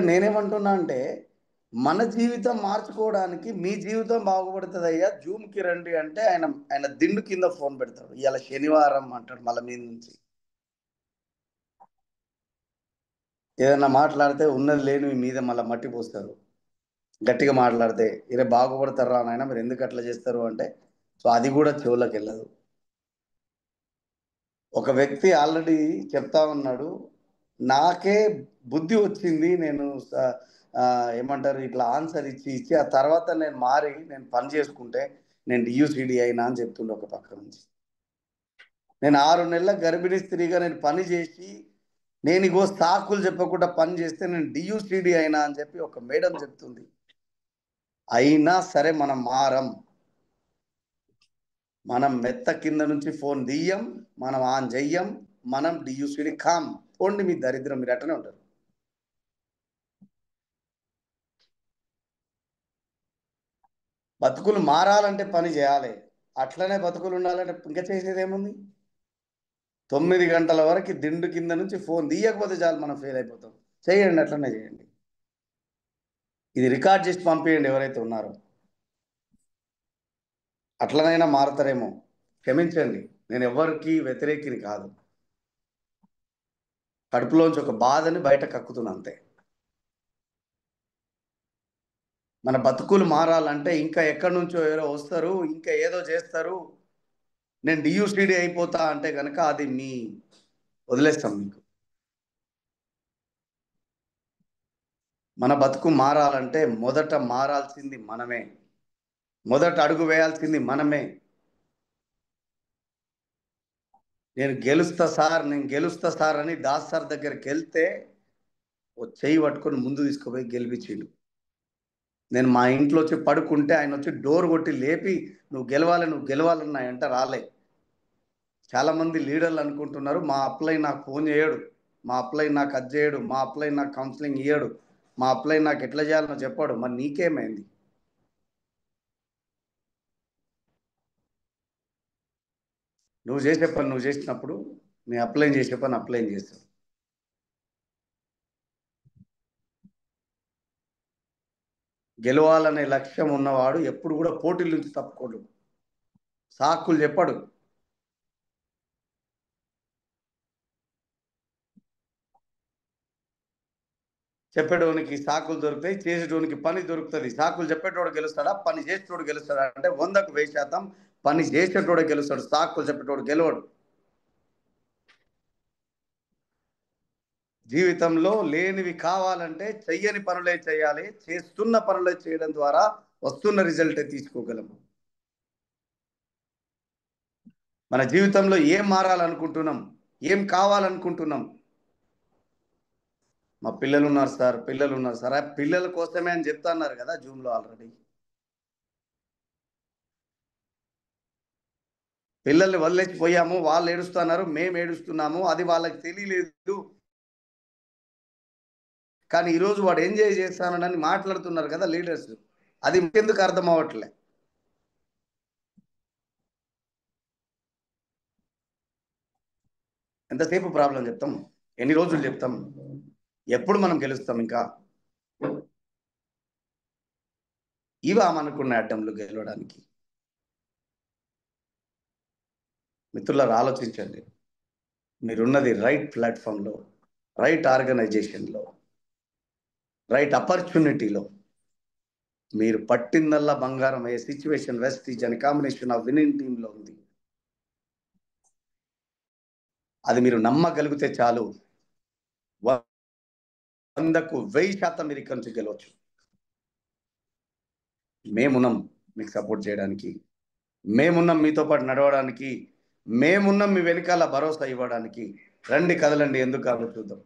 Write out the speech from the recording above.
నేనేమంటున్నా అంటే, మన జీవితం మార్చుకోవడానికి మీ జీవితం బాగుపడుతుందయ్యా, జూమ్‌కి రండి అంటే ఆయన ఆయన దిండు కింద ఫోన్ పెడతాడు. ఇయాల శనివారం అంటాడు మళ్ళా మీద నుంచి. ఏదన్నా మాట్లాడితే ఉన్నది లేనివి మీద మళ్ళా మట్టి పోస్తారు. గట్టిగా మాట్లాడితే, "ఇరే బాగుపడతారురా నాయన మీరెందుకు అట్లా చేస్తారు" అంటే, సో అది కూడా చెవులకెళ్ళదు. ఒక వ్యక్తి ఆల్రెడీ చెప్తా ఉన్నాడు. నాకే బుద్ధి వచ్చింది. నేను ఏమంటారు ఇట్లా ఆన్సర్ ఇచ్చి ఆ తర్వాత నేను మారి నేను పని చేసుకుంటే నేను డీయూసీడీ అయినా అని చెప్తుండే ఒక పక్క నుంచి. నేను 6 నెలల గర్భిణీ స్త్రీగా నేను పని చేసి నేను ఇగో సాకులు చెప్పకుండా పని చేస్తే నేను డీయూసీడీ అయినా అని చెప్పి ఒక మేడం చెప్తుంది. అయినా సరే మనం మారం. మనం మెత్త కింద నుంచి ఫోన్ తీయం. మనం ఆన్ చెయ్యం. మనం డీయూసీడీ కాం. పోండి మీ దరిద్రం మీరు అట్లనే ఉంటారు. బతుకులు మారాలంటే పని చేయాలి. అట్లనే బతుకులు ఉండాలంటే ఇంకా చేసేదేముంది? 9 గంటల వరకు దిండు కింద నుంచి ఫోన్ తీయకపోతే చాలు మనం ఫెయిల్ అయిపోతాం. చేయండి అట్లనే చేయండి. ఇది రికార్డ్ చేసి పంపియండి ఎవరైతే ఉన్నారో. అట్లనైనా మారతారేమో. క్షమించండి. నేను ఎవ్వరికీ వ్యతిరేకిని కాదు. కడుపులోంచి ఒక బాధని బయట కక్కుతున్నా అంతే. మన బతుకులు మారాలంటే ఇంకా ఎక్కడి నుంచో ఎవరో వస్తారు, ఇంకా ఏదో చేస్తారు. నేను డీయూసీడీ అయిపోతా అంటే గనక అది వదిలేస్తాం మీకు. మన బతుకు మారాలంటే మొదట మారాల్సింది మనమే. మొదట అడుగు వేయాల్సింది మనమే. నేను గెలుస్తా సార్ అని దాస్ సార్ దగ్గరికి వెళ్తే ఓ చెయ్యి పట్టుకొని ముందు తీసుకుపోయి గెలిపించిండు. నేను మా ఇంట్లో వచ్చి పడుకుంటే ఆయన వచ్చి డోర్ కొట్టి లేపి నువ్వు గెలవాలన్నా ఎంట రాలే. చాలా మంది లీడర్లు అనుకుంటున్నారు మా అప్లై నాకు ఫోన్ చేయడు, మా అప్లై నాకు అది చేయడు, మా అప్లై నాకు కౌన్సిలింగ్ ఇయ్యడు, మా అప్లై నాకు ఎట్లా చేయాలో చెప్పాడు. మరి నీకేమైంది? నువ్వు చేసే పని నువ్వు చేసినప్పుడు నీ అప్లై చేసే పని అప్లై చేస్తావు. గెలవాలనే లక్ష్యం ఉన్నవాడు ఎప్పుడు కూడా పోటీల నుంచి తప్పుకోడు. సాకులు చెప్పడు. చెప్పేటోనికి సాకులు దొరుకుతాయి, చేసేటోనికి పని దొరుకుతుంది. సాకులు చెప్పేటోడు గెలుస్తాడా, పని చేసేటోడు గెలుస్తాడా అంటే 100కు 1000% పని చేసేటోడే గెలుస్తాడు. సాకులు చెప్పేటోడు గెలవడు. జీవితంలో లేనివి కావాలంటే చెయ్యని పనులే చేయాలి. చేస్తున్న పనులే చేయడం ద్వారా వస్తున్న రిజల్టే తీసుకోగలము. మన జీవితంలో ఏం మారాలనుకుంటున్నాం, ఏం కావాలనుకుంటున్నాం? మా పిల్లలు ఉన్నారు సార్, పిల్లలు ఉన్నారు సార్. ఆ పిల్లల కోసమే అని చెప్తున్నారు కదా జూమ్లో ఆల్రెడీ. పిల్లల్ని వదిలేసిపోయాము, వాళ్ళు ఏడుస్తున్నారు, మేము ఏడుస్తున్నాము, అది వాళ్ళకి తెలియలేదు. కానీ ఈరోజు వాడు ఎంజాయ్ చేస్తానని మాట్లాడుతున్నారు కదా లీడర్స్. అది ఎందుకు అర్థం అవ్వట్లే? ఎంతసేపు ప్రాబ్లం చెప్తాం? ఎన్ని రోజులు చెప్తాం? ఎప్పుడు మనం గెలుస్తాం? ఇంకా ఇవా మనకున్న అడ్డంలు గెలవడానికి? మిత్రులారా ఆలోచించండి. మీరున్నది రైట్ ప్లాట్ఫామ్లో, రైట్ ఆర్గనైజేషన్లో, రైట్ ఆపర్చునిటీలో. మీరు పట్టిందల్లా బంగారం అయ్యే సిచ్యువేషన్ వెస్టీజ్ అని కాంబినేషన్ ఆఫ్ విన్నింగ్ టీంలో ఉంది. అది మీరు నమ్మగలిగితే చాలు. 100కు 1000% మీరు ఇక్కడి నుంచి గెలవచ్చు. మేమున్నాం మీకు సపోర్ట్ చేయడానికి, మేమున్నాం మీతో పాటు నడవడానికి, మేమున్నాం మీ వెనకాల భరోసా ఇవ్వడానికి. రండి కదలండి, ఎందుకు కాదు చూద్దాం.